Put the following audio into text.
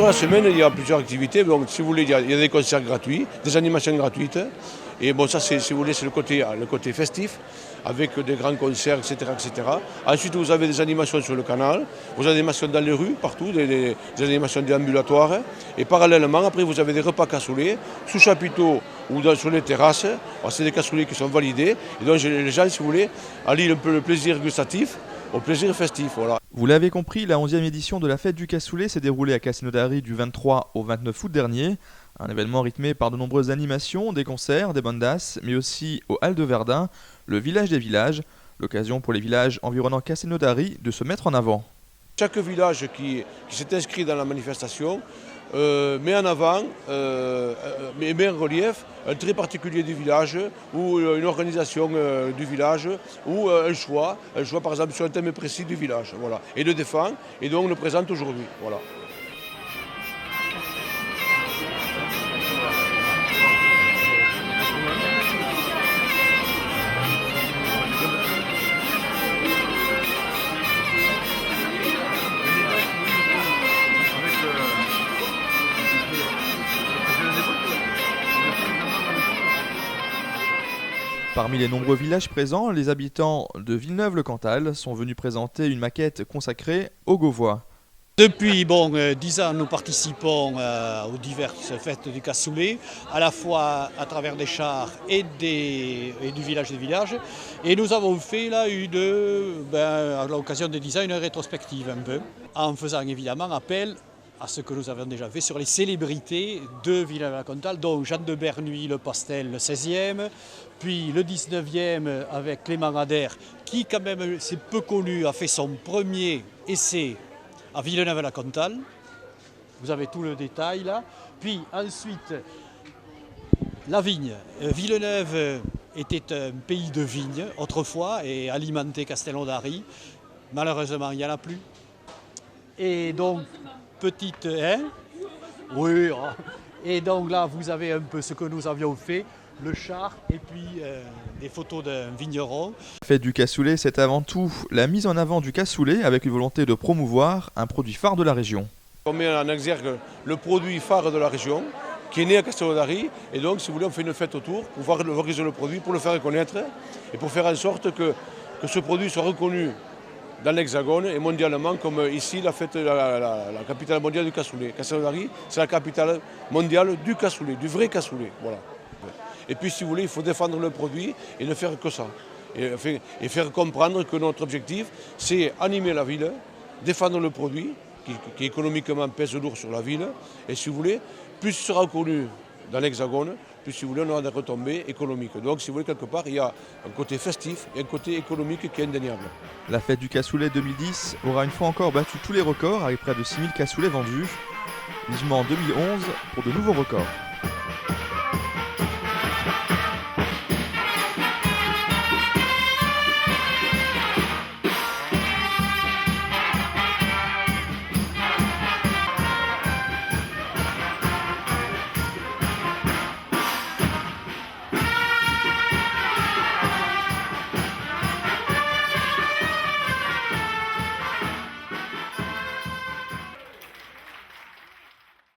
la semaine, il y a plusieurs activités. Donc, si vous voulez, il y a des concerts gratuits, des animations gratuites. Et bon, ça, si vous voulez, c'est le côté festif, avec des grands concerts, etc., etc. Ensuite, vous avez des animations sur le canal, vous avez des animations dans les rues, partout, des animations déambulatoires. Et parallèlement, après, vous avez des repas cassoulets, sous chapiteaux ou sur les terrasses. C'est des cassoulets qui sont validés. Et donc, les gens, si vous voulez, allient un peu le plaisir gustatif au plaisir festif. Voilà. Vous l'avez compris, la 11e édition de la fête du cassoulet s'est déroulée à Castelnaudary du 23 au 29 août dernier. Un événement rythmé par de nombreuses animations, des concerts, des bandas, mais aussi au Halles de Verdun, le village des villages, l'occasion pour les villages environnant Castelnaudary de se mettre en avant. Chaque village qui s'est inscrit dans la manifestation met en avant, met en relief un trait particulier du village ou une organisation du village ou un choix par exemple sur un thème précis du village. Voilà, et le défend et donc le présente aujourd'hui. Voilà. Parmi les nombreux villages présents, les habitants de Villeneuve-le-Cantal sont venus présenter une maquette consacrée aux Gauvois. Depuis 10 ans, nous participons aux diverses fêtes du cassoulet, à la fois à travers des chars et du village des villages. Et nous avons fait là à l'occasion des 10 ans, une rétrospective un peu, en faisant évidemment appel à ce que nous avions déjà fait sur les célébrités de Villeneuve-la-Cantal, donc Jeanne de Bernuy, le Pastel, le 16e, puis le 19e avec Clément Adair, qui quand même, c'est peu connu, a fait son premier essai à Villeneuve-la-Cantal. Vous avez tout le détail là. Puis ensuite, la vigne. Villeneuve était un pays de vignes autrefois et alimentait Castelnaudary. Malheureusement, il n'y en a plus. Et donc, petite... Oui. Et donc là, vous avez un peu ce que nous avions fait, le char et puis des photos d'un vigneron. La fête du cassoulet, c'est avant tout la mise en avant du cassoulet avec une volonté de promouvoir un produit phare de la région. On met en exergue le produit phare de la région qui est né à Castelnaudary et donc si vous voulez on fait une fête autour pour valoriser le produit, pour le faire connaître et pour faire en sorte que ce produit soit reconnu dans l'Hexagone et mondialement comme ici la fête la capitale mondiale du cassoulet. Castelnaudary, c'est la capitale mondiale du cassoulet, du vrai cassoulet. Voilà. Et puis si vous voulez, il faut défendre le produit et ne faire que ça. Et faire comprendre que notre objectif, c'est animer la ville, défendre le produit, qui économiquement pèse lourd sur la ville. Et si vous voulez, plus il sera connu dans l'Hexagone, plus si vous voulez, on aura des retombées économiques. Donc si vous voulez, quelque part, il y a un côté festif et un côté économique qui est indéniable. La fête du cassoulet 2010 aura une fois encore battu tous les records avec près de 6000 cassoulets vendus. Vivement en 2011 pour de nouveaux records.